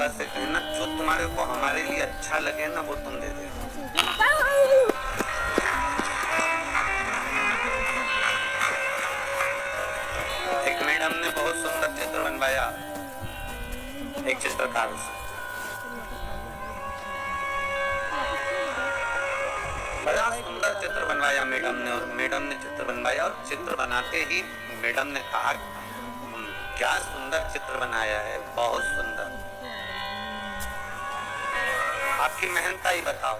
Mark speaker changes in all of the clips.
Speaker 1: बाबा से कहना जो तुम्हारे को हमारे लिए अच्छा लगे ना वो तुम दे देना। एक मैडम ने बहुत सुंदर चित्र बनवाया एक चित्रकार से, बड़ा सुंदर चित्र बनवाया मैडम ने। और मैडम ने चित्र बनवाया और चित्र बनाते ही मैडम ने कहा क्या सुंदर चित्र बनाया है, बहुत सुंदर। आपकी मेहनत ही बताओ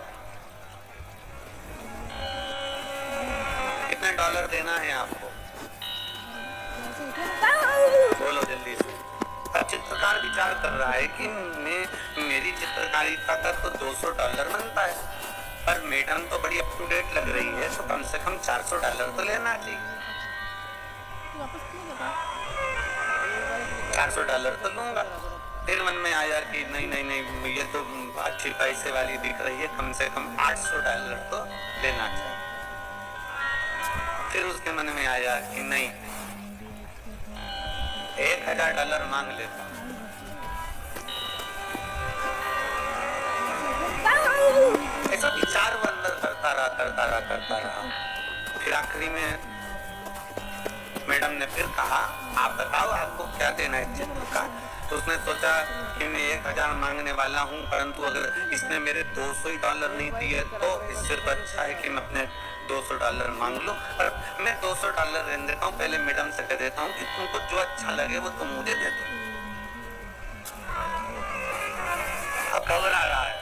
Speaker 1: कितने डॉलर देना है आपको, बोलो जल्दी से। अब चित्रकार विचार कर रहा है कि मेरी चित्रकारिता का तो $200 बनता है, पर मैडम तो बड़ी अप टू डेट लग रही है, तो कम से कम $400 तो लेना चाहिए। $400 तो लूंगा। फिर मन में आया कि नहीं नहीं नहीं, ये तो अच्छी पैसे वाली दिख रही है, कम से कम $800 तो लेना चाहिए। फिर उसके मन में आया कि नहीं, $1000 मांग लेता। ऐसा विचार वो अंदर करता रहा। फिर आखिरी में मैडम ने फिर कहा आप बताओ आपको क्या देना है चित्र का। तो उसने सोचा कि मैं 1000 मांगने वाला हूँ, परंतु अगर इसने मेरे $200 नहीं दिए तो इससे तो अच्छा है कि मैं अपने $200 मांग लूं। पर मैं $200 रहने देता हूँ, पहले मैडम से कह देता हूँ कि तुमको जो अच्छा लगे वो तुम मुझे दे दो। अब घबरा रहा है,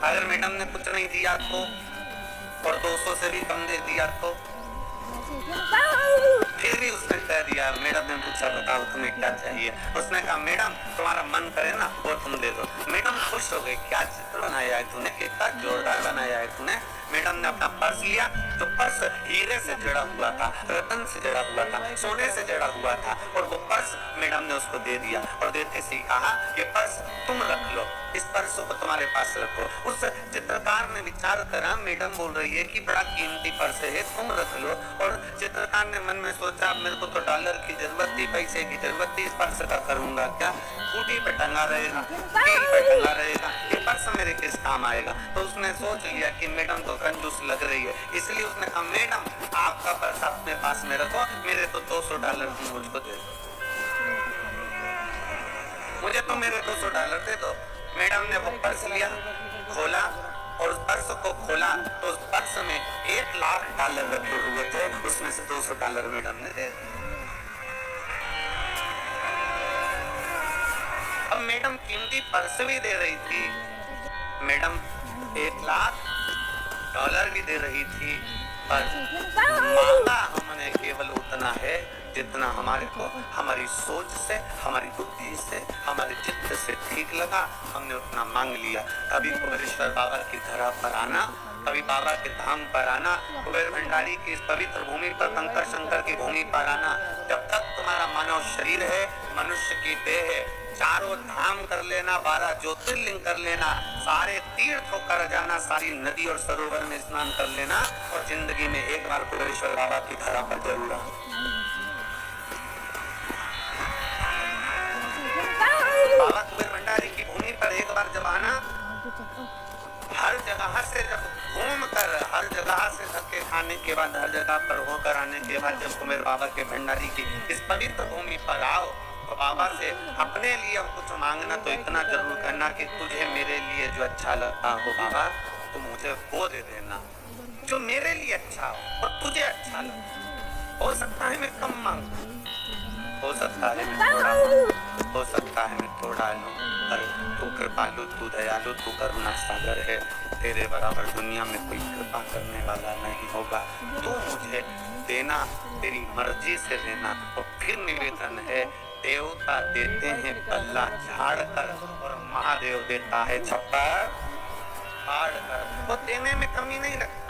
Speaker 1: अगर मैडम ने कुछ नहीं दिया तो, और 200 से भी कम दे दिया तो। फिर भी उसने कह दिया, मैडम ने पूछा बताओ तुम्हें क्या चाहिए। उसने कहा मैडम तुम्हारा मन करे ना वो तुम दे दो। मैडम खुश हो गई, क्या चित्र बनाया है तूने, कितना जोरदार बनाया है तूने। मैडम ने अपना पर्स लिया, जो पर्स हीरे से जड़ा हुआ था, रतन से जड़ा हुआ था, सोने से जड़ा हुआ था, और वो पर्स मैडम ने उसको दे दिया। और देते से कहा ये पर्स तुम रख लो, इस पर्स को तुम्हारे पास रखो। उस चित्रकार ने विचार करा, मैडम बोल रही है कि बड़ा कीमती पर्स है तुम रख लो। और चित्रकार ने मन में सोचा मेरे को तो डॉलर की जरूरत थी, पैसे की जरूरत थी, इस पर्स का करूंगा क्या, स्कूटी पे टंगा रहेगा, कील पे टंगा रहेगा, ये पर्स मेरे किस काम आएगा। तो उसने सोच लिया कि मैडम तो कंजूस लग रही है, इसलिए उसने कहा मैडम आपका पर्स अपने पास में रखो, मेरे तो $200 मुझको दे दो, मुझे तो मेरे $200 दे दो। मैडम ने वो पर्स लिया, खोला, और उस पर्स को खोला तो उस पर्स में $1,00,000 रखे हुए थे, उसमें से $200 मैडम ने दे दिए। अब मैडम कीमती पर्स भी दे रही थी, मैडम $1,00,000 भी दे रही थी, पर मांगा हमने केवल उतना है जितना हमारे को हमारी सोच से, हमारी बुद्धि से, हमारे चित्त से ठीक लगा, हमने उतना मांग लिया। कभी कुबेरेश्वर बाबा की धरा पर आना, कभी बाबा के धाम पर आना, कुबेर भंडारी की इस पवित्र भूमि पर, कंकर शंकर की भूमि पर आना। जब तक तुम्हारा मानव शरीर है, मनुष्य की देह है, चारों धाम कर लेना, 12 ज्योतिर्लिंग कर लेना, सारे तीर्थ कर जाना, सारी नदी और सरोवर में स्नान कर लेना, और जिंदगी में एक बार कुबेरेश्वर बाबा की धरा पर जरूर आना। बाबा कुबेर भंडारी की भूमि पर एक बार जब आना, हर जगह से जब घूम कर, हर जगह से धक्के खाने के बाद, हर जगह पर होकर आने के बाद जब कुबेर बाबा के भंडारी की इस पवित्र भूमि पर आओ, तो बाबा से अपने लिए अब कुछ मांगना तो इतना जरूर करना कि तुझे मेरे लिए जो अच्छा लगता हो बाबा, तो मुझे वो दे देना जो मेरे लिए अच्छा हो और तुझे अच्छा लगे। हो सकता है मैं कम मांगू, हो सकता है मैं थोड़ा, हो सकता है मैं थोड़ा लूं, पर तू कृपालु, तू दयालु, तू करुणा सागर है, तेरे बराबर दुनिया में कोई कृपा करने वाला नहीं होगा। तू मुझे देना, तेरी मर्जी से देना। और फिर निवेदन है, देवता देते हैं पल्ला झाड़ कर, और महादेव देता है छप्पर फाड़ कर। वो देने में कमी नहीं रखता।